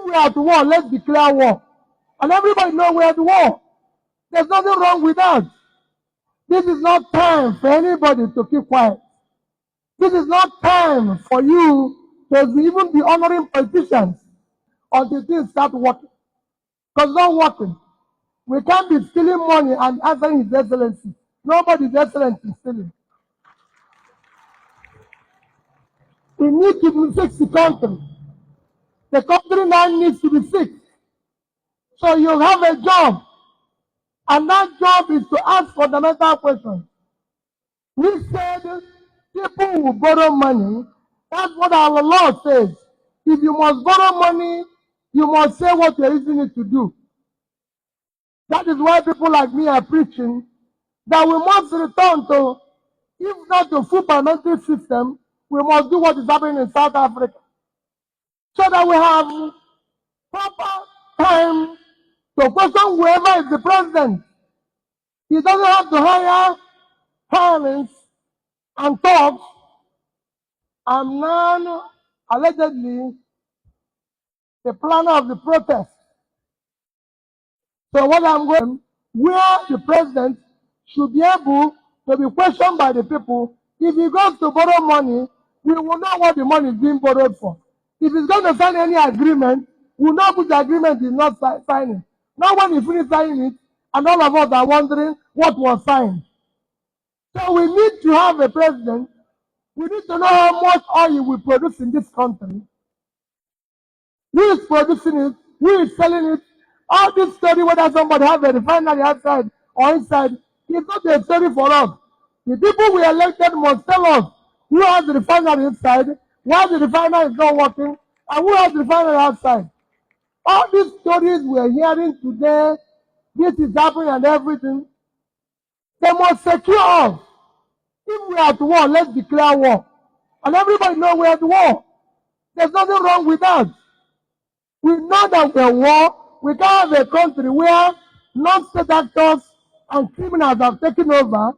we are at war, let's declare war. And everybody knows we're at war. There's nothing wrong with that. This is not time for anybody to keep quiet. This is not time for you to even be honoring politicians until things start working. Because it's not working. We can't be stealing money and answering His Excellency. Nobody's excellent in stealing. We need to fix the country. The country now needs to be fixed. So you have a job. And that job is to ask fundamental questions. We said people will borrow money. That's what our law says. If you must borrow money, you must say what you're using it to do. That is why people like me are preaching that we must return to, if not the full parliamentary system, we must do what is happening in South Africa. So that we have proper time to question whoever is the president. He doesn't have to hire parents and talks. I'm now allegedly the planner of the protest. So what I'm going, where the president should be able to be questioned by the people. If he goes to borrow money, we will know what the money is being borrowed for. If he's going to sign any agreement, we know which agreement he's not signing. Not when he finishes signing it, and all of us are wondering what was signed. So we need to have a president. We need to know how much oil we produce in this country. Who is producing it? Who is selling it? All this story, whether somebody has a refinery outside or inside, is not a story for us. The people we elected must tell us who has the refinery inside, why the refinery is not working, and who has the refinery outside. All these stories we are hearing today, this is happening and everything, they must secure us. If we are at war, let's declare war. And everybody knows we're at war. There's nothing wrong with that. We know that we're at war. We can't have a country where non-state actors and criminals have taken over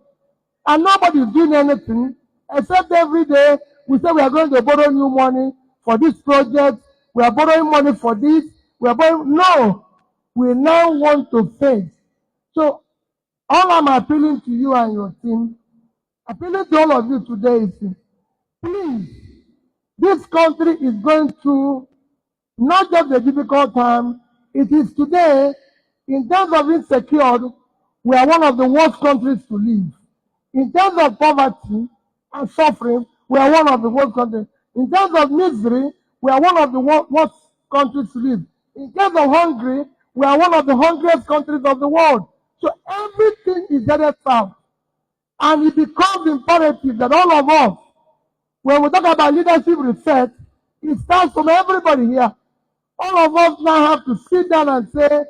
and nobody is doing anything except every day we say we are going to borrow new money for this project. We are borrowing money for this. We are borrowing. No, we now want to face. So all I'm appealing to you and your team, appealing to all of you today is, please, this country is going through not just a difficult time. It is today, in terms of insecurity, we are one of the worst countries to live. In terms of poverty and suffering, we are one of the worst countries. In terms of misery, we are one of the worst countries to live. In terms of hungry, we are one of the hungriest countries of the world. So everything is headed south. And it becomes imperative that all of us, when we talk about leadership reset, it starts from everybody here. All of us now have to sit down and say,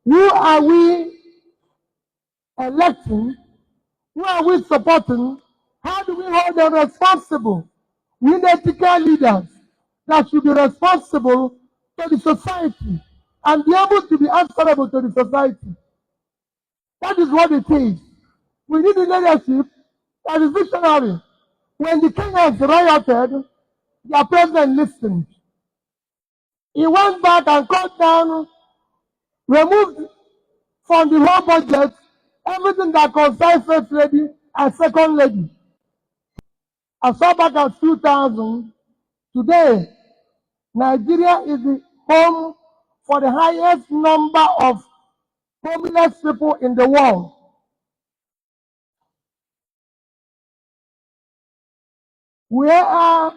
who are we electing? Who are we supporting? How do we hold them responsible? We need ethical leaders that should be responsible to the society and be able to be answerable to the society. That is what it is. We need a leadership that is visionary. When the Kenyans rioted, their president listened. He went back and cut down, removed from the whole budget everything that concerns first lady and second lady. As far back as 2000, today, Nigeria is the home for the highest number of homeless people in the world. We are,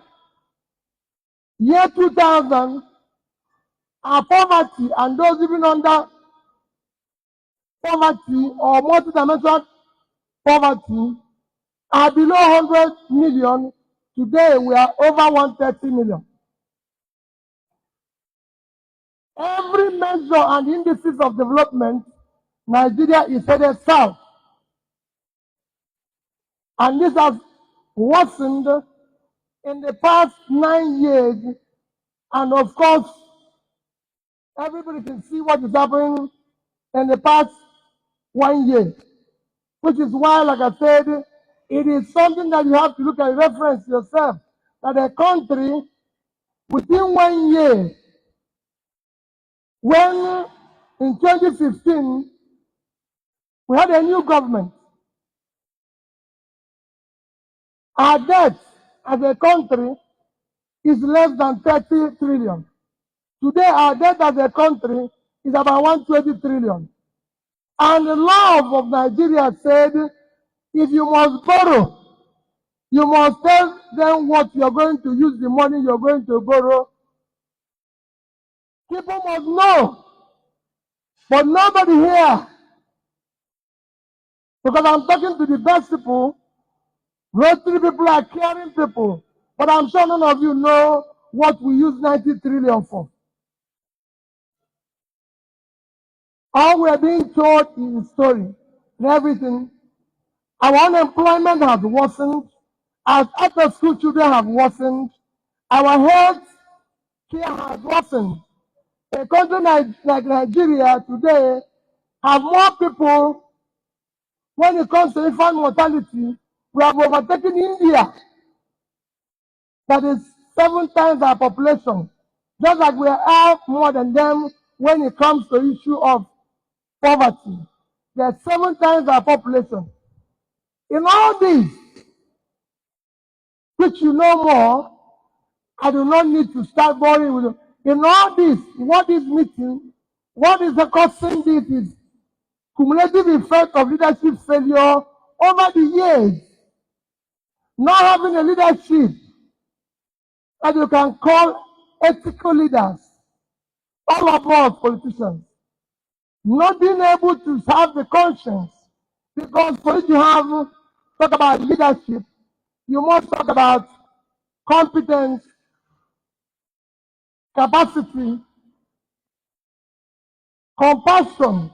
year 2000, our poverty and those living under poverty or multidimensional poverty are below 100 million. Today, we are over 130 million. Every measure and indices of development, Nigeria is headed south. And this has worsened in the past 9 years. And of course, everybody can see what is happening in the past 1 year. Which is why, like I said, it is something that you have to look at, reference yourself. That a country, within 1 year, When in 2015 we had a new government, our debt as a country is less than 30 trillion. Today, our debt as a country is about 120 trillion. And the law of Nigeria said, if you must borrow, you must tell them what you're going to use the money you're going to borrow. People must know. But nobody here, because I'm talking to the best people, Rotary people are caring people. But I'm sure none of you know what we use 90 trillion for. All we're being told is the story and everything. Our unemployment has worsened. Our after-school children have worsened. Our health care has worsened. A country like Nigeria today have more people when it comes to infant mortality. We have overtaken India, that is 7 times our population. Just like we are more than them when it comes to the issue of poverty. They are 7 times our population. In all this, which you know more, I do not need to start boring with you. In all this, what is missing, what is the causing this is cumulative effect of leadership failure over the years. Not having a leadership that you can call ethical leaders. All of us politicians. Not being able to have the conscience. Because for you to talk about leadership, you must talk about competence, capacity, compassion,